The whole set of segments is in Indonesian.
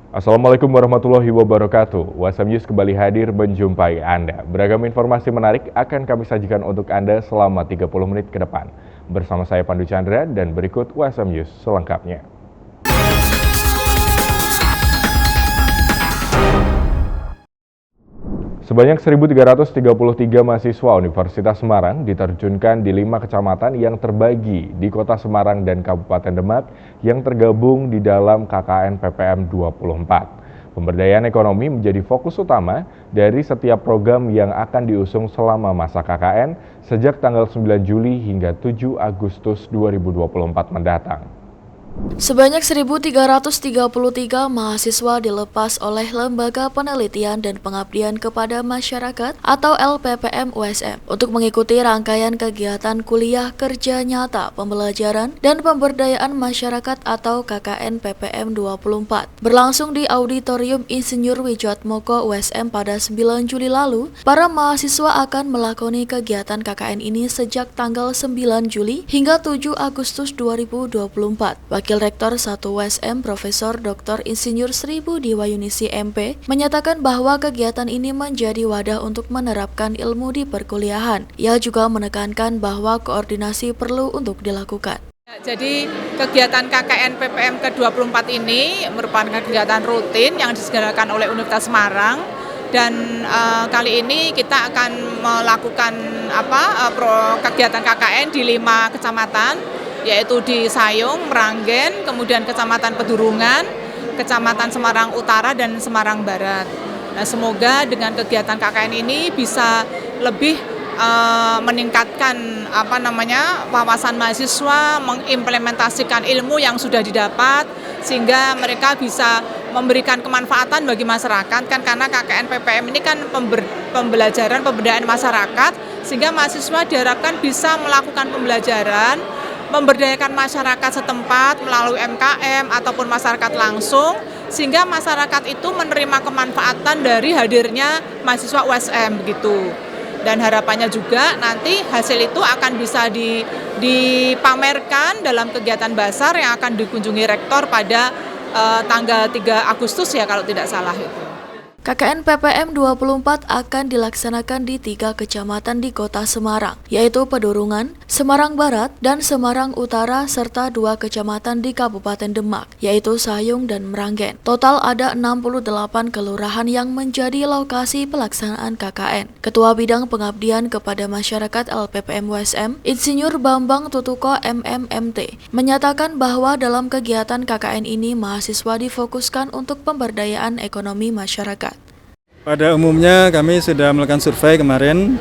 Assalamualaikum warahmatullahi wabarakatuh. WhatsApp News kembali hadir menjumpai Anda. Beragam informasi menarik akan kami sajikan untuk Anda selama 30 menit ke depan. Bersama saya Pandu Chandra dan berikut WhatsApp News selengkapnya. Sebanyak 1.333 mahasiswa Universitas Semarang diterjunkan di 5 kecamatan yang terbagi di Kota Semarang dan Kabupaten Demak yang tergabung di dalam KKN PPM 24. Pemberdayaan ekonomi menjadi fokus utama dari setiap program yang akan diusung selama masa KKN sejak tanggal 9 Juli hingga 7 Agustus 2024 mendatang. Sebanyak 1.333 mahasiswa dilepas oleh Lembaga Penelitian dan Pengabdian kepada Masyarakat atau LPPM USM untuk mengikuti rangkaian kegiatan kuliah kerja nyata pembelajaran dan pemberdayaan masyarakat atau KKN PPM 24 berlangsung di Auditorium Insinyur Wijatmoko USM pada 9 Juli lalu. Para mahasiswa akan melakoni kegiatan KKN ini sejak tanggal 9 Juli hingga 7 Agustus 2024. Wakil Rektor 1 USM Profesor Dr. Insinyur Sri Budi Wayunisi MP menyatakan bahwa kegiatan ini menjadi wadah untuk menerapkan ilmu di perkuliahan. Ia juga menekankan bahwa koordinasi perlu untuk dilakukan. Jadi kegiatan KKN PPM ke-24 ini merupakan kegiatan rutin yang diselenggarakan oleh Universitas Semarang dan kali ini kita akan melakukan kegiatan KKN di 5 kecamatan, yaitu di Sayung, Meranggen, kemudian Kecamatan Pedurungan, Kecamatan Semarang Utara, dan Semarang Barat. Nah, semoga dengan kegiatan KKN ini bisa lebih meningkatkan wawasan mahasiswa, mengimplementasikan ilmu yang sudah didapat, sehingga mereka bisa memberikan kemanfaatan bagi masyarakat, kan karena KKN PPM ini kan pembelajaran pemberdayaan masyarakat, sehingga mahasiswa diharapkan bisa melakukan pembelajaran, memberdayakan masyarakat setempat melalui MKM ataupun masyarakat langsung, sehingga masyarakat itu menerima kemanfaatan dari hadirnya mahasiswa USM begitu. Dan harapannya juga nanti hasil itu akan bisa dipamerkan dalam kegiatan basar yang akan dikunjungi rektor pada tanggal 3 Agustus ya kalau tidak salah itu. KKN PPM 24 akan dilaksanakan di 3 kecamatan di Kota Semarang, yaitu Pedurungan, Semarang Barat, dan Semarang Utara, serta 2 kecamatan di Kabupaten Demak, yaitu Sayung dan Meranggen. Total ada 68 kelurahan yang menjadi lokasi pelaksanaan KKN. Ketua Bidang Pengabdian kepada Masyarakat LPPM USM, Insinyur Bambang Tutuko MMMT, menyatakan bahwa dalam kegiatan KKN ini mahasiswa difokuskan untuk pemberdayaan ekonomi masyarakat. Pada umumnya kami sudah melakukan survei kemarin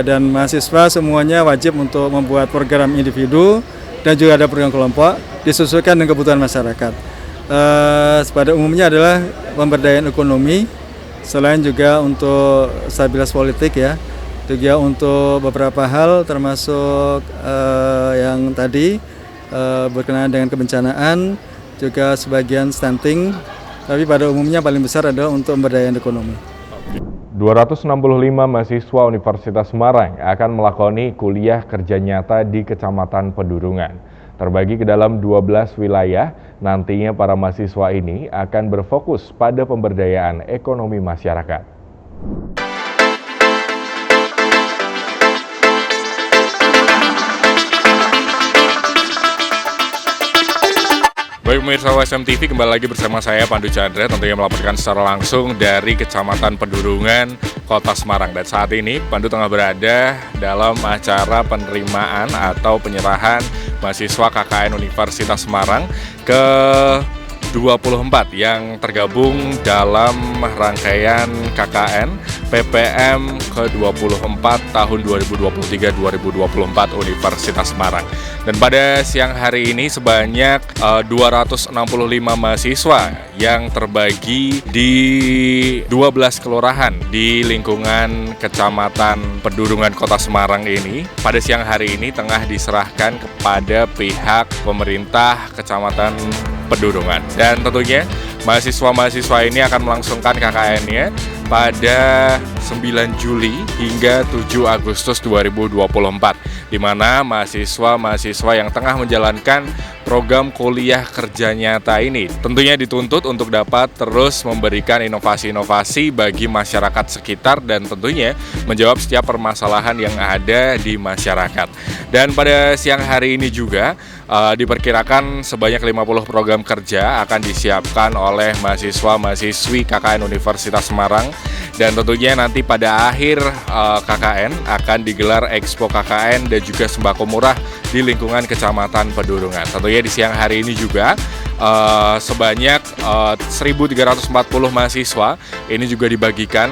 dan mahasiswa semuanya wajib untuk membuat program individu dan juga ada program kelompok disesuaikan dengan kebutuhan masyarakat. Pada umumnya adalah pemberdayaan ekonomi, selain juga untuk stabilitas politik ya, juga untuk beberapa hal termasuk yang tadi berkenaan dengan kebencanaan, juga sebagian stunting, tapi pada umumnya paling besar adalah untuk pemberdayaan ekonomi. 265 mahasiswa Universitas Semarang akan melakoni kuliah kerja nyata di Kecamatan Pedurungan. Terbagi ke dalam 12 wilayah, nantinya para mahasiswa ini akan berfokus pada pemberdayaan ekonomi masyarakat. Baik pemirsa WSM TV, kembali lagi bersama saya Pandu Chandra, tentunya melaporkan secara langsung dari Kecamatan Pedurungan, Kota Semarang. Dan saat ini Pandu tengah berada dalam acara penerimaan atau penyerahan mahasiswa KKN Universitas Semarang ke 24 yang tergabung dalam rangkaian KKN PPM ke-24 tahun 2023-2024 Universitas Semarang. Dan pada siang hari ini sebanyak 265 mahasiswa yang terbagi di 12 kelurahan di lingkungan Kecamatan Pedurungan Kota Semarang ini pada siang hari ini tengah diserahkan kepada pihak pemerintah Kecamatan Pedurungan. Dan tentunya mahasiswa-mahasiswa ini akan melangsungkan KKN-nya pada 9 Juli hingga 7 Agustus 2024, di mana mahasiswa-mahasiswa yang tengah menjalankan program kuliah kerja nyata ini tentunya dituntut untuk dapat terus memberikan inovasi-inovasi bagi masyarakat sekitar dan tentunya menjawab setiap permasalahan yang ada di masyarakat. Dan pada siang hari ini juga diperkirakan sebanyak 50 program kerja akan disiapkan oleh mahasiswa-mahasiswi KKN Universitas Semarang, dan tentunya nanti pada akhir KKN akan digelar Expo KKN dan juga sembako murah di lingkungan Kecamatan Pedurungan. Tentunya di siang hari ini juga sebanyak 1.340 mahasiswa ini juga dibagikan,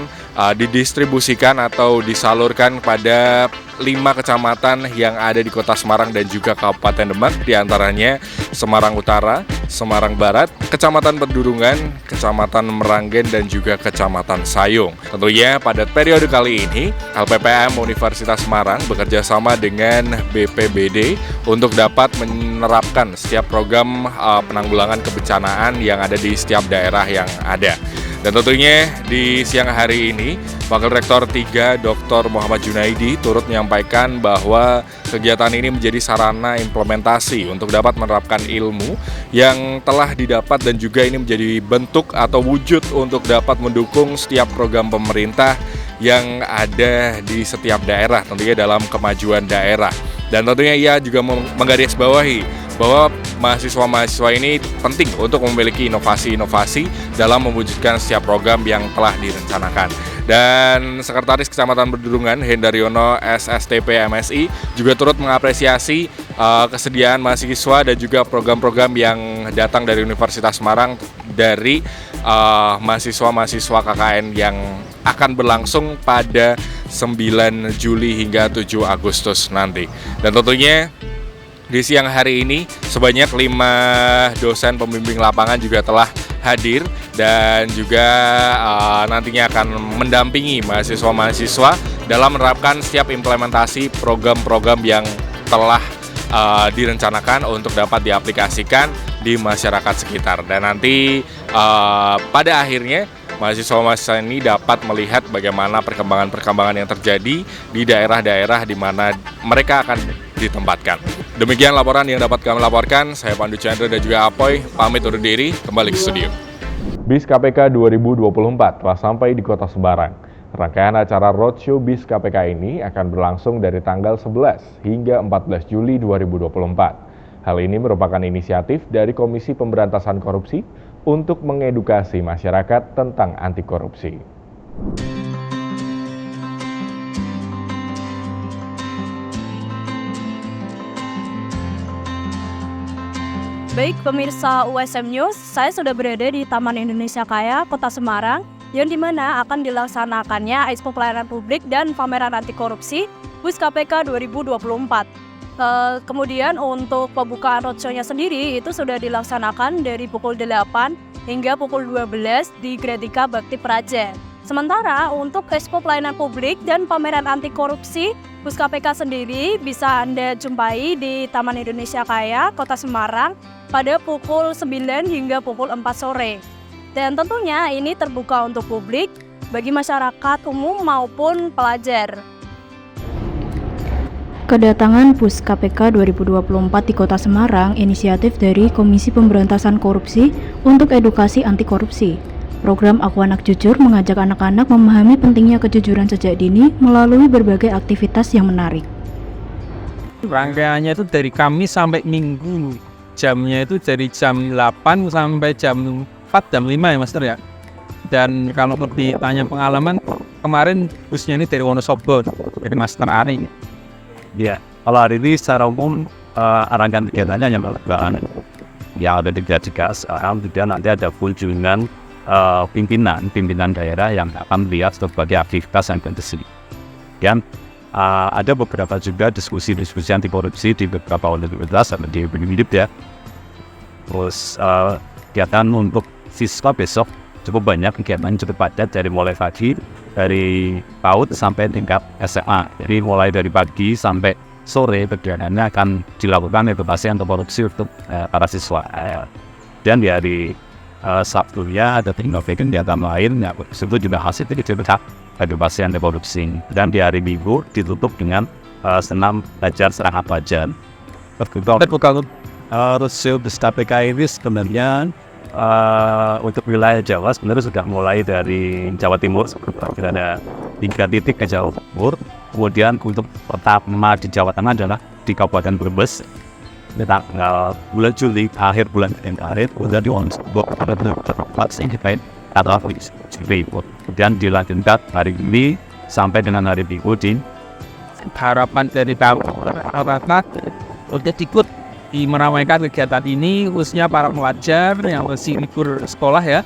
didistribusikan atau disalurkan pada 5 kecamatan yang ada di Kota Semarang dan juga Kabupaten Demak, diantaranya Semarang Utara, Semarang Barat, Kecamatan Pedurungan, Kecamatan Meranggen, dan juga Kecamatan Sayung. Tentunya pada periode kali ini, LPPM Universitas Semarang bekerja sama dengan BPBD untuk dapat menerapkan setiap program penanggulangan kebencanaan yang ada di setiap daerah yang ada. Dan tentunya di siang hari ini, Wakil Rektor 3 Dr. Muhammad Junaidi turut menyampaikan bahwa kegiatan ini menjadi sarana implementasi untuk dapat menerapkan ilmu yang telah didapat dan juga ini menjadi bentuk atau wujud untuk dapat mendukung setiap program pemerintah yang ada di setiap daerah, tentunya dalam kemajuan daerah. Dan tentunya ia juga menggarisbawahi bahwa mahasiswa-mahasiswa ini penting untuk memiliki inovasi-inovasi dalam mewujudkan setiap program yang telah direncanakan. Dan Sekretaris Kecamatan Pedurungan Hendaryono SSTP MSI juga turut mengapresiasi kesediaan mahasiswa dan juga program-program yang datang dari Universitas Semarang dari mahasiswa-mahasiswa KKN yang akan berlangsung pada 9 Juli hingga 7 Agustus nanti. Dan tentunya di siang hari ini sebanyak 5 dosen pembimbing lapangan juga telah hadir dan juga nantinya akan mendampingi mahasiswa-mahasiswa dalam menerapkan setiap implementasi program-program yang telah direncanakan untuk dapat diaplikasikan di masyarakat sekitar. Dan nanti pada akhirnya mahasiswa-mahasiswa ini dapat melihat bagaimana perkembangan-perkembangan yang terjadi di daerah-daerah di mana mereka akan ditempatkan. Demikian laporan yang dapat kami laporkan. Saya Pandu Chandra dan juga Apoy pamit undur diri, kembali ke studio. BIS KPK 2024 telah sampai di Kota Semarang. Rangkaian acara Roadshow BIS KPK ini akan berlangsung dari tanggal 11 hingga 14 Juli 2024. Hal ini merupakan inisiatif dari Komisi Pemberantasan Korupsi untuk mengedukasi masyarakat tentang anti korupsi. Baik pemirsa USM News, saya sudah berada di Taman Indonesia Kaya, Kota Semarang, yang dimana akan dilaksanakannya Expo Pelayanan Publik dan Pameran Anti Korupsi BIS KPK 2024. Kemudian untuk pembukaan roadshow-nya sendiri itu sudah dilaksanakan dari pukul 8 hingga pukul 12 di Grafika Bakti Praja. Sementara untuk Expo Pelayanan Publik dan Pameran Anti Korupsi BIS KPK sendiri bisa Anda jumpai di Taman Indonesia Kaya, Kota Semarang pada pukul 9 hingga pukul 4 sore. Dan tentunya ini terbuka untuk publik bagi masyarakat umum maupun pelajar. Kedatangan BIS KPK 2024 di Kota Semarang inisiatif dari Komisi Pemberantasan Korupsi untuk edukasi anti korupsi. Program Aku Anak Jujur mengajak anak-anak memahami pentingnya kejujuran sejak dini melalui berbagai aktivitas yang menarik. Rangkaiannya itu dari Kamis sampai Minggu. Jamnya itu dari jam 8 sampai jam 4, jam 5 ya Master ya. Dan kalau ditanya pengalaman, kemarin busnya ini dari Wonosobo, dari Master Ari. Ya, kalau hari ini secara umum rangkaian kegiatannya yang ada di Grafika sekarang, kemudian nanti ada kunjungan pimpinan daerah yang akan melihat berbagai aktivitas yang berdiri. Dan ada beberapa juga diskusi-diskusi anti korupsi di beberapa universitas sama di UNIDIP ya. Terus kegiatan untuk siswa besok cukup banyak, kegiatan cukup padat dari mulai pagi, dari PAUD sampai tingkat SMA. Jadi mulai dari pagi sampai sore kegiatannya akan dilakukan edukasi anti korupsi untuk para siswa. Dan di hari Sabtunya ada tinggal kegiatan lain, ya, itu juga hasil kita edukasi anti korupsi. Dan di hari Minggu ditutup dengan senam belajar serangan fajar. Rusuh KPK ini sebenarnya untuk wilayah Jawa sebenarnya sudah mulai dari Jawa Timur, ada 3 titik ke Jawa Timur. Kemudian untuk pertama di Jawa Tengah adalah di Kabupaten Brebes di tanggal bulan Juli, akhir bulan kemarin. Kemudian di Wonosobo kemudian dilanjutkan hari ini sampai dengan hari Minggu di Harapan dari masyarakat untuk ikut meramaikan kegiatan ini, khususnya para pelajar yang masih libur sekolah ya,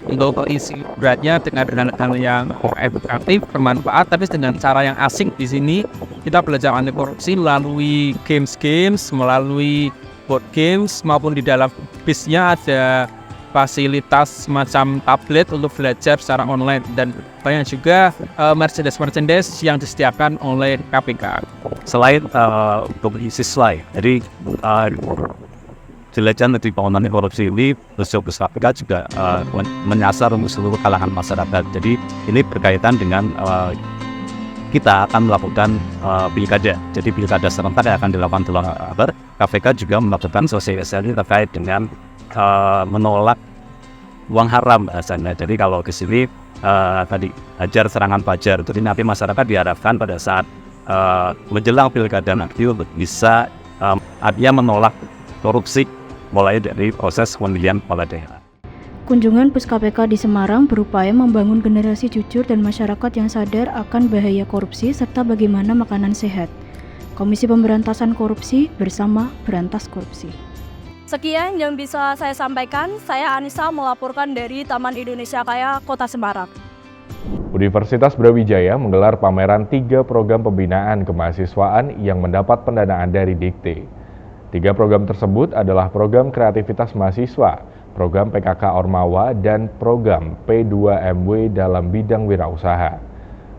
untuk isi beratnya dengan hal yang edukatif, bermanfaat, tapi dengan cara yang asing. Di sini kita belajar anti korupsi melalui games, melalui board games, maupun di dalam bisnya ada fasilitas semacam tablet untuk belajar secara online, dan banyak juga merchandise yang disediakan oleh KPK. Selain untuk siswa, jadi Diligent di penanganan korupsi ini Rusuh KPK juga menyasar untuk seluruh kalangan masyarakat. Jadi ini berkaitan dengan kita akan melakukan pilkada. Jadi pilkada serentak yang akan dilakukan di bulan Oktober. KPK juga melakukan sosialisasi terkait dengan menolak uang haram bahasanya. Jadi kalau ke sini tadi ajar serangan fajar, jadi nanti masyarakat diharapkan pada saat menjelang pilkada nanti untuk bisa artinya menolak korupsi mulai dari proses pemilihan kepala daerah. Kunjungan Pus KPK di Semarang berupaya membangun generasi jujur dan masyarakat yang sadar akan bahaya korupsi serta bagaimana makanan sehat. Komisi Pemberantasan Korupsi bersama Berantas Korupsi. Sekian yang bisa saya sampaikan. Saya Anissa melaporkan dari Taman Indonesia Kaya, Kota Semarang. Universitas Brawijaya menggelar pameran 3 program pembinaan kemahasiswaan yang mendapat pendanaan dari Dikti. 3 program tersebut adalah program kreativitas mahasiswa, program PKK Ormawa, dan program P2MW dalam bidang wirausaha.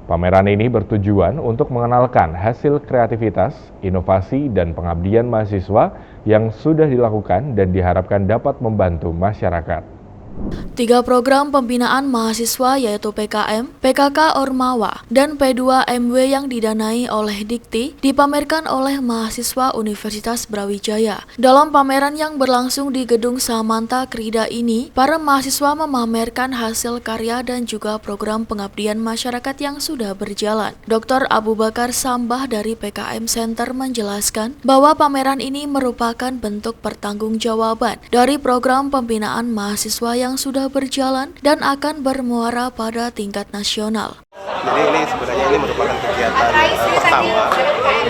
Pameran ini bertujuan untuk mengenalkan hasil kreativitas, inovasi, dan pengabdian mahasiswa yang sudah dilakukan dan diharapkan dapat membantu masyarakat. 3 program pembinaan mahasiswa yaitu PKM, PKK Ormawa, dan P2MW yang didanai oleh Dikti dipamerkan oleh mahasiswa Universitas Brawijaya. Dalam pameran yang berlangsung di Gedung Samanta Krida ini, para mahasiswa memamerkan hasil karya dan juga program pengabdian masyarakat yang sudah berjalan. Dr. Abu Bakar Sambah dari PKM Center menjelaskan bahwa pameran ini merupakan bentuk pertanggungjawaban dari program pembinaan mahasiswa yang sudah berjalan dan akan bermuara pada tingkat nasional. Jadi ini sebenarnya merupakan kegiatan pertama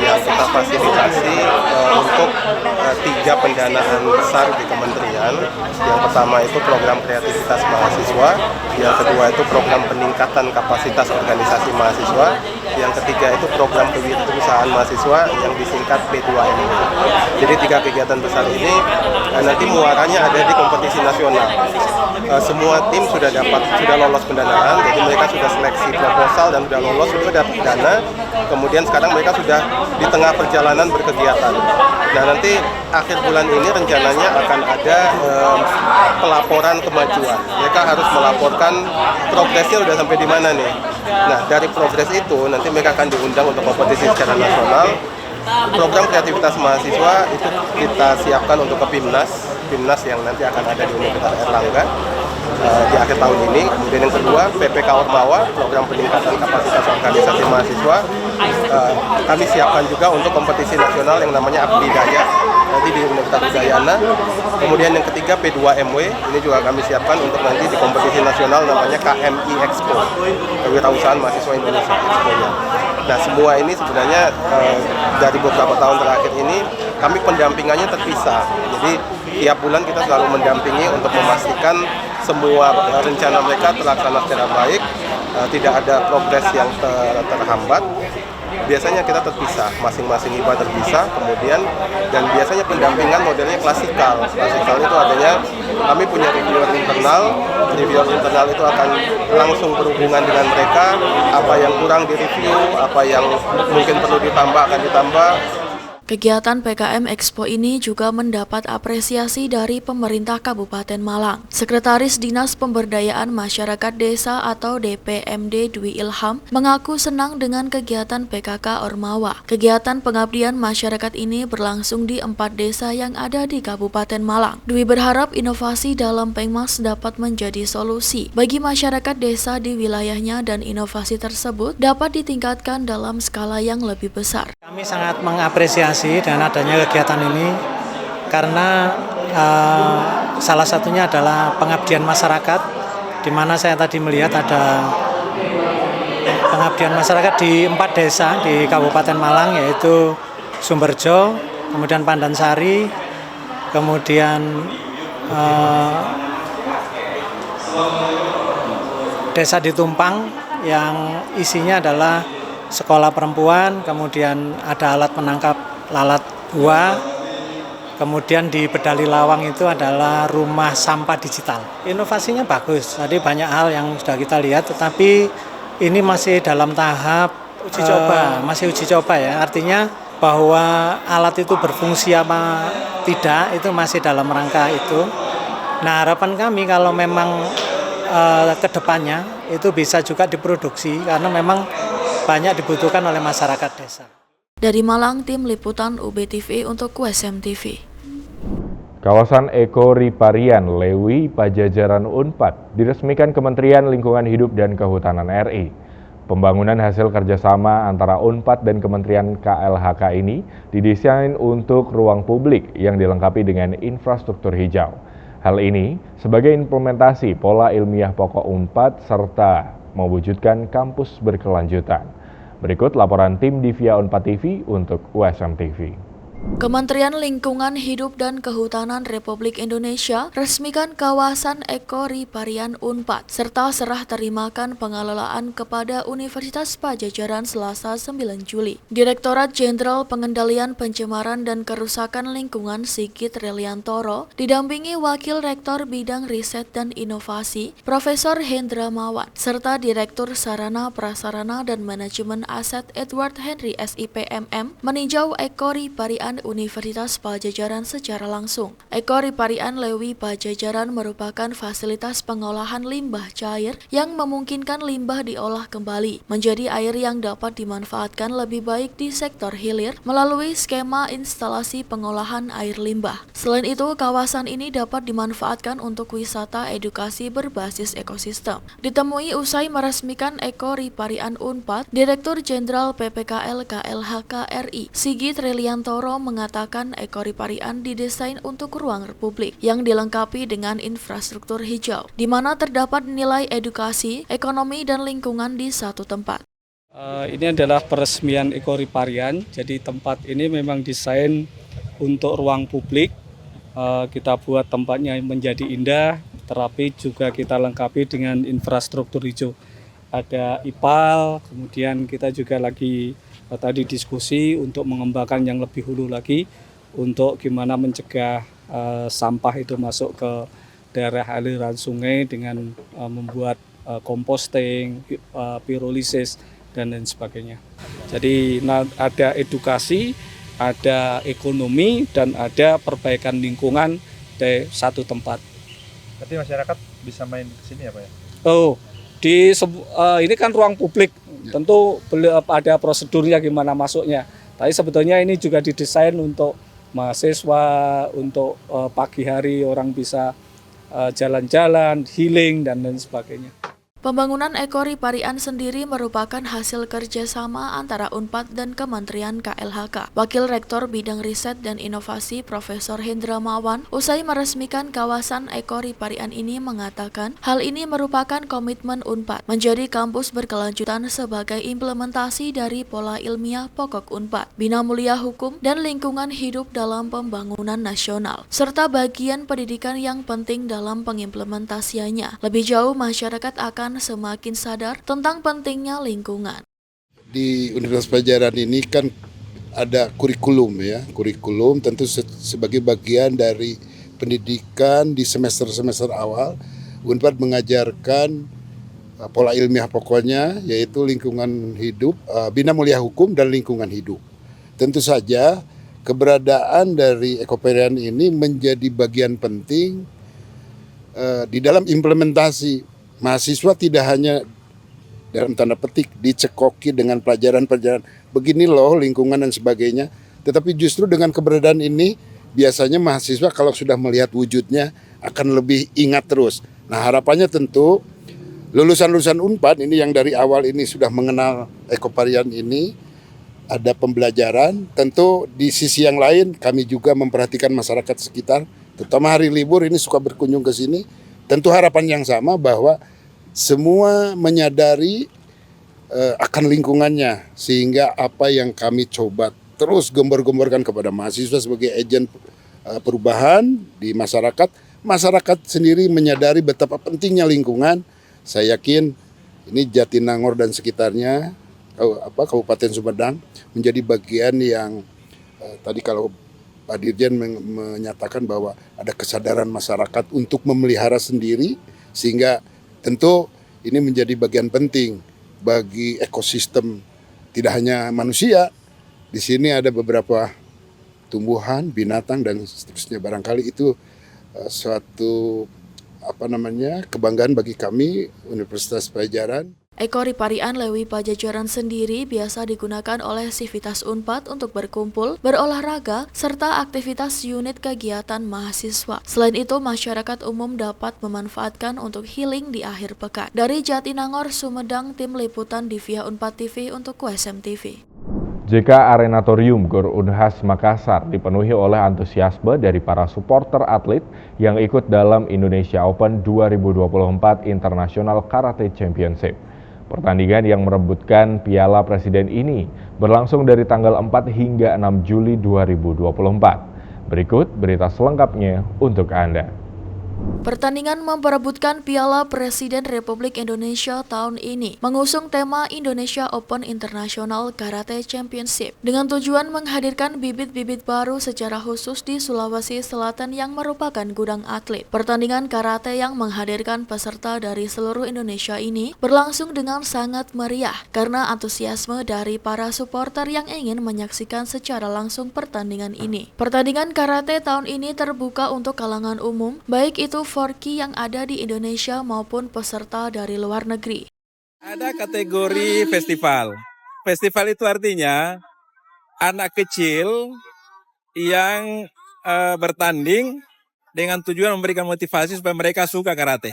yang kita fasilitasi untuk 3 pendanaan besar di kementerian. Yang pertama itu program kreativitas mahasiswa, yang kedua itu program peningkatan kapasitas organisasi mahasiswa, yang ketiga itu program kewirausahaan mahasiswa yang disingkat P2MW. Jadi 3 kegiatan besar ini nanti muaranya ada di kompetisi nasional. Semua tim sudah lolos pendanaan, jadi mereka sudah seleksi proposal dan sudah lolos, sudah dapat dana. Kemudian sekarang mereka sudah di tengah perjalanan berkegiatan. Nah, nanti akhir bulan ini rencananya akan ada pelaporan kemajuan. Mereka harus melaporkan progresnya sudah sampai di mana nih. Nah, dari progres itu nanti mereka akan diundang untuk kompetisi secara nasional. Program kreativitas mahasiswa itu kita siapkan untuk ke PIMNAS yang nanti akan ada di Universitas Erlangga di akhir tahun ini. Kemudian yang kedua, PPK Ormawa, program peningkatan kapasitas organisasi mahasiswa. Kami siapkan juga untuk kompetisi nasional yang namanya Abdidaya nanti di Universitas Udayana. Kemudian yang ketiga, P2MW, ini juga kami siapkan untuk nanti di kompetisi nasional namanya KMI Expo, Kewirausahaan Mahasiswa Indonesia Expo-nya. Nah, semua ini sebenarnya dari beberapa tahun terakhir ini kami pendampingannya terpisah. Jadi tiap bulan kita selalu mendampingi untuk memastikan semua rencana mereka terlaksana secara baik, tidak ada progres yang terhambat. Biasanya kita terpisah, masing-masing IPA terpisah, kemudian dan biasanya pendampingan modelnya klasikal. Klasikal itu adanya kami punya reviewer internal itu akan langsung berhubungan dengan mereka, apa yang kurang direview, apa yang mungkin perlu ditambah akan ditambah. Kegiatan PKM Expo ini juga mendapat apresiasi dari pemerintah Kabupaten Malang. Sekretaris Dinas Pemberdayaan Masyarakat Desa atau DPMD Dwi Ilham mengaku senang dengan kegiatan PKK Ormawa. Kegiatan pengabdian masyarakat ini berlangsung di 4 desa yang ada di Kabupaten Malang. Dwi berharap inovasi dalam Pengmas dapat menjadi solusi bagi masyarakat desa di wilayahnya dan inovasi tersebut dapat ditingkatkan dalam skala yang lebih besar. Kami sangat mengapresiasi dengan adanya kegiatan ini karena salah satunya adalah pengabdian masyarakat, di mana saya tadi melihat ada pengabdian masyarakat di 4 desa di Kabupaten Malang, yaitu Sumberjo, kemudian Pandansari, kemudian Desa Ditumpang yang isinya adalah sekolah perempuan, kemudian ada alat penangkap lalat buah, kemudian di Bedali Lawang itu adalah rumah sampah digital. Inovasinya bagus, tadi banyak hal yang sudah kita lihat, tetapi ini masih dalam tahap uji coba, masih uji coba ya, artinya bahwa alat itu berfungsi apa tidak, itu masih dalam rangka itu. Nah, harapan kami kalau memang ke depannya itu bisa juga diproduksi, karena memang banyak dibutuhkan oleh masyarakat desa. Dari Malang, tim liputan UBTV untuk USM TV. Kawasan Eko Riparian Lewi Pajajaran Unpad diresmikan Kementerian Lingkungan Hidup dan Kehutanan RI. Pembangunan hasil kerjasama antara Unpad dan Kementerian KLHK ini didesain untuk ruang publik yang dilengkapi dengan infrastruktur hijau. Hal ini sebagai implementasi pola ilmiah pokok Unpad serta mewujudkan kampus berkelanjutan. Berikut laporan tim Divia Unpad TV untuk USM TV. Kementerian Lingkungan Hidup dan Kehutanan Republik Indonesia resmikan kawasan Eko Riparian Unpad serta serah terimakan pengelolaan kepada Universitas Pajajaran Selasa 9 Juli. Direktorat Jenderal Pengendalian Pencemaran dan Kerusakan Lingkungan Sigit Reliantoro didampingi Wakil Rektor Bidang Riset dan Inovasi Profesor Hendra Mawan serta Direktur Sarana Prasarana dan Manajemen Aset Edward Henry SIPMM meninjau Eko Riparian Universitas Pajajaran secara langsung. Eko Riparian Lewi Pajajaran merupakan fasilitas pengolahan limbah cair yang memungkinkan limbah diolah kembali menjadi air yang dapat dimanfaatkan lebih baik di sektor hilir melalui skema instalasi pengolahan air limbah. Selain itu, kawasan ini dapat dimanfaatkan untuk wisata edukasi berbasis ekosistem. Ditemui usai meresmikan Eko Riparian Unpad, Direktur Jenderal PPKL KLHK RI Sigit Reliantoro mengatakan Eko Riparian didesain untuk ruang publik yang dilengkapi dengan infrastruktur hijau, di mana terdapat nilai edukasi, ekonomi, dan lingkungan di satu tempat. Ini adalah peresmian Eko Riparian, jadi tempat ini memang desain untuk ruang publik. Kita buat tempatnya menjadi indah, tetapi juga kita lengkapi dengan infrastruktur hijau. Ada IPAL, kemudian kita juga lagi tadi diskusi untuk mengembangkan yang lebih hulu lagi untuk gimana mencegah sampah itu masuk ke daerah aliran sungai dengan membuat composting, pirolisis, dan lain sebagainya. Jadi ada edukasi, ada ekonomi, dan ada perbaikan lingkungan di satu tempat. Berarti masyarakat bisa main ke sini ya Pak ya? Ini kan ruang publik, tentu ada prosedurnya gimana masuknya. Tapi sebetulnya ini juga didesain untuk mahasiswa, untuk pagi hari orang bisa jalan-jalan, healing, dan lain sebagainya. Pembangunan Eko Riparian sendiri merupakan hasil kerjasama antara Unpad dan Kementerian KLHK. Wakil Rektor Bidang Riset dan Inovasi Profesor Hendra Mawan usai meresmikan kawasan Eko Riparian ini mengatakan hal ini merupakan komitmen Unpad menjadi kampus berkelanjutan sebagai implementasi dari pola ilmiah pokok Unpad, Bina Mulia Hukum dan Lingkungan Hidup dalam pembangunan nasional, serta bagian pendidikan yang penting dalam pengimplementasiannya. Lebih jauh, masyarakat akan semakin sadar tentang pentingnya lingkungan. Di Universitas Pajajaran ini kan ada kurikulum ya, kurikulum tentu sebagai bagian dari pendidikan di semester-semester awal. Unpad mengajarkan pola ilmiah pokoknya yaitu lingkungan hidup, Bina Mulia Hukum dan lingkungan hidup. Tentu saja keberadaan dari ekoperian ini menjadi bagian penting di dalam implementasi. Mahasiswa tidak hanya dalam tanda petik dicekoki dengan pelajaran-pelajaran begini loh lingkungan dan sebagainya, tetapi justru dengan keberadaan ini biasanya mahasiswa kalau sudah melihat wujudnya akan lebih ingat terus. Nah, harapannya tentu lulusan-lulusan Unpad ini yang dari awal ini sudah mengenal ekoperian ini, ada pembelajaran. Tentu di sisi yang lain kami juga memperhatikan masyarakat sekitar, terutama hari libur ini suka berkunjung ke sini. Tentu harapan yang sama bahwa semua menyadari akan lingkungannya, sehingga apa yang kami coba terus gembor-gemborkan kepada mahasiswa sebagai agen perubahan di masyarakat, masyarakat sendiri menyadari betapa pentingnya lingkungan. Saya yakin ini Jatinangor dan sekitarnya, Kabupaten Sumedang menjadi bagian yang tadi kalau Pak Dirjen menyatakan bahwa ada kesadaran masyarakat untuk memelihara sendiri, sehingga tentu ini menjadi bagian penting bagi ekosistem tidak hanya manusia. Di sini ada beberapa tumbuhan, binatang dan seterusnya. Barangkali itu suatu kebanggaan bagi kami Universitas Padjadjaran. Ekoriparian Lewi Padjadjaran sendiri biasa digunakan oleh Sivitas Unpad untuk berkumpul, berolahraga, serta aktivitas unit kegiatan mahasiswa. Selain itu, masyarakat umum dapat memanfaatkan untuk healing di akhir pekan. Dari Jatinangor, Sumedang, Tim Liputan Divia Unpad TV untuk USM TV. JK Arenatorium Gor Unhas Makassar dipenuhi oleh antusiasme dari para supporter atlet yang ikut dalam Indonesia Open 2024 International Karate Championship. Pertandingan yang merebutkan Piala Presiden ini berlangsung dari tanggal 4 hingga 6 Juli 2024. Berikut berita selengkapnya untuk Anda. Pertandingan memperebutkan Piala Presiden Republik Indonesia tahun ini mengusung tema Indonesia Open International Karate Championship dengan tujuan menghadirkan bibit-bibit baru secara khusus di Sulawesi Selatan yang merupakan gudang atlet. Pertandingan karate yang menghadirkan peserta dari seluruh Indonesia ini berlangsung dengan sangat meriah karena antusiasme dari para supporter yang ingin menyaksikan secara langsung pertandingan ini. Pertandingan karate tahun ini terbuka untuk kalangan umum, baik itu Forki yang ada di Indonesia maupun peserta dari luar negeri. Ada kategori festival. Festival itu artinya anak kecil yang bertanding dengan tujuan memberikan motivasi supaya mereka suka karate.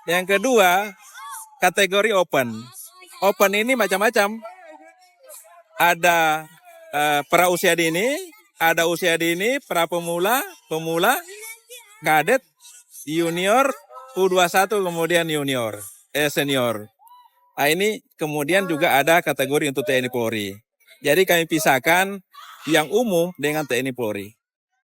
Yang kedua, kategori open. Open ini macam-macam. Ada pra usia dini, ada usia dini, pra pemula, kadet, junior, U21, kemudian senior. Nah, ini kemudian juga ada kategori untuk TNI Polri. Jadi kami pisahkan yang umum dengan TNI Polri.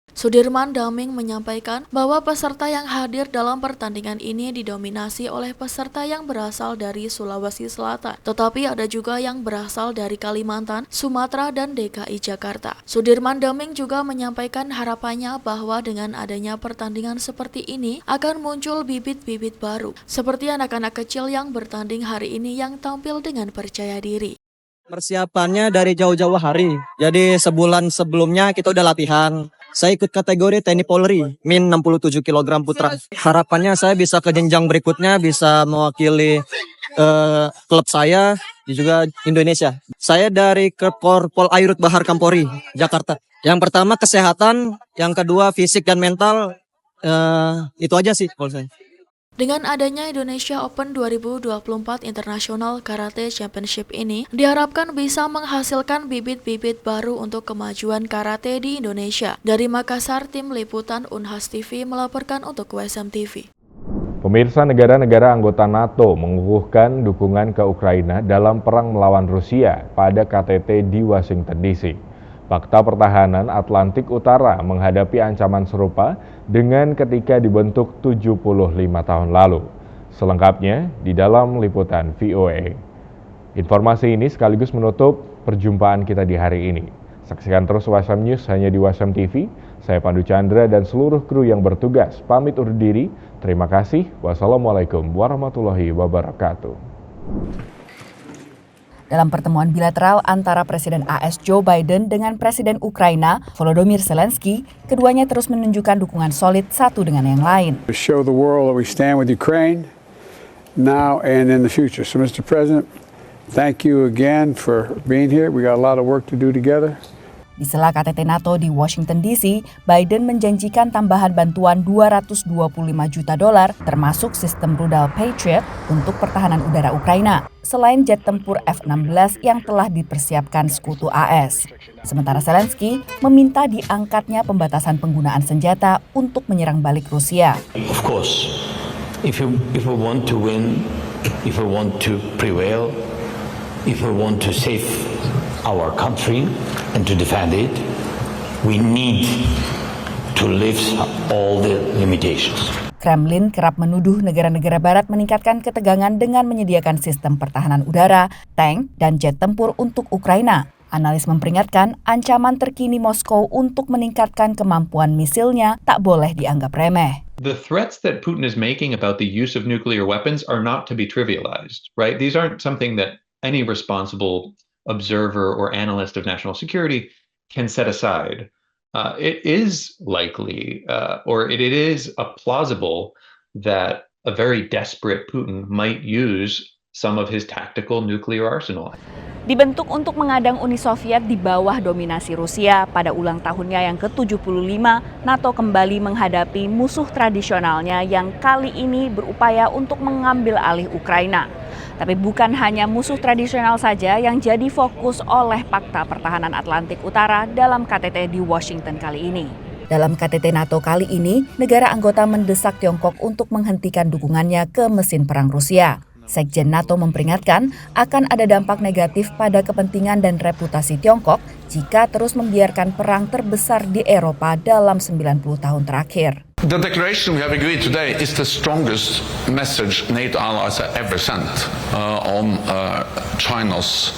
Sudirman Daming menyampaikan bahwa peserta yang hadir dalam pertandingan ini didominasi oleh peserta yang berasal dari Sulawesi Selatan, tetapi ada juga yang berasal dari Kalimantan, Sumatera, dan DKI Jakarta. Sudirman Daming juga menyampaikan harapannya bahwa dengan adanya pertandingan seperti ini akan muncul bibit-bibit baru, seperti anak-anak kecil yang bertanding hari ini yang tampil dengan percaya diri. Persiapannya dari jauh-jauh hari, jadi sebulan sebelumnya kita udah latihan. Saya ikut kategori TNI Polri, min 67 kg putra. Harapannya saya bisa ke jenjang berikutnya, bisa mewakili klub saya, juga Indonesia. Saya dari Korpol Airut Bahar Kampori, Jakarta. Yang pertama kesehatan, yang kedua fisik dan mental, itu aja sih kalau saya. Dengan adanya Indonesia Open 2024 International Karate Championship ini diharapkan bisa menghasilkan bibit-bibit baru untuk kemajuan karate di Indonesia. Dari Makassar, Tim Liputan Unhas TV melaporkan untuk USM TV. Pemirsa, negara-negara anggota NATO mengukuhkan dukungan ke Ukraina dalam perang melawan Rusia pada KTT di Washington DC. Fakta Pertahanan Atlantik Utara menghadapi ancaman serupa dengan ketika dibentuk 75 tahun lalu. Selengkapnya di dalam liputan VOA. Informasi ini sekaligus menutup perjumpaan kita di hari ini. Saksikan terus USM News hanya di USM TV. Saya Pandu Chandra dan seluruh kru yang bertugas pamit undur diri. Terima kasih. Wassalamualaikum warahmatullahi wabarakatuh. Dalam pertemuan bilateral antara Presiden AS Joe Biden dengan Presiden Ukraina Volodymyr Zelensky, keduanya terus menunjukkan dukungan solid satu dengan yang lain. To show the world that we stand with Ukraine now and in the future. So Mr. President, thank you again for being here. We got a lot of work to do together. Di sela KTT NATO di Washington DC, Biden menjanjikan tambahan bantuan $225 juta termasuk sistem rudal Patriot untuk pertahanan udara Ukraina, selain jet tempur F-16 yang telah dipersiapkan sekutu AS. Sementara Zelensky meminta diangkatnya pembatasan penggunaan senjata untuk menyerang balik Rusia. Of course, if we want to win, if we want to prevail, if we want to save our country and to defend it, we need to lift all the limitations. Kremlin kerap menuduh negara-negara barat meningkatkan ketegangan dengan menyediakan sistem pertahanan udara, tank, dan jet tempur untuk Ukraina. Analis memperingatkan ancaman terkini Moskow untuk meningkatkan kemampuan misilnya tak boleh dianggap remeh. The threats that Putin is making about the use of nuclear weapons are not to be trivialized, right? These aren't something that any responsible observer or analyst of national security can set aside. It is likely, or it is plausible that a very desperate Putin might use some of his tactical nuclear arsenal. Dibentuk untuk mengadang Uni Soviet di bawah dominasi Rusia, pada ulang tahunnya yang ke-75, NATO kembali menghadapi musuh tradisionalnya yang kali ini berupaya untuk mengambil alih Ukraina. Tapi bukan hanya musuh tradisional saja yang jadi fokus oleh Pakta Pertahanan Atlantik Utara dalam KTT di Washington kali ini. Dalam KTT NATO kali ini, negara anggota mendesak Tiongkok untuk menghentikan dukungannya ke mesin perang Rusia. Sekjen NATO memperingatkan akan ada dampak negatif pada kepentingan dan reputasi Tiongkok jika terus membiarkan perang terbesar di Eropa dalam 90 tahun terakhir. The declaration we have agreed today is the strongest message NATO allies have ever sent on China's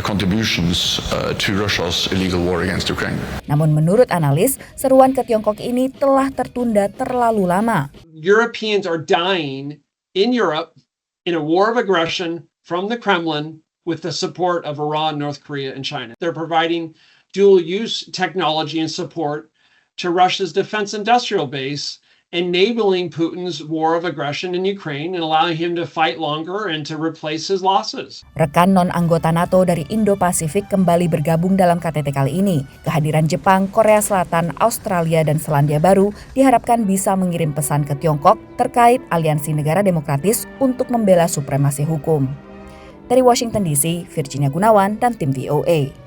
contributions to Russia's illegal war against Ukraine. Namun menurut analis, seruan ke Tiongkok ini telah tertunda terlalu lama. Europeans are dying in Europe in a war of aggression from the Kremlin with the support of Iran, North Korea, and China. They're providing dual-use technology and support to Russia's defense industrial base, enabling Putin's war of aggression in Ukraine and allowing him to fight longer and to replace his losses. Rekan non-anggota NATO dari Indo-Pasifik kembali bergabung dalam KTT kali ini. Kehadiran Jepang, Korea Selatan, Australia, dan Selandia Baru diharapkan bisa mengirim pesan ke Tiongkok terkait aliansi negara demokratis untuk membela supremasi hukum. Dari Washington DC, Virginia Gunawan dan tim VOA.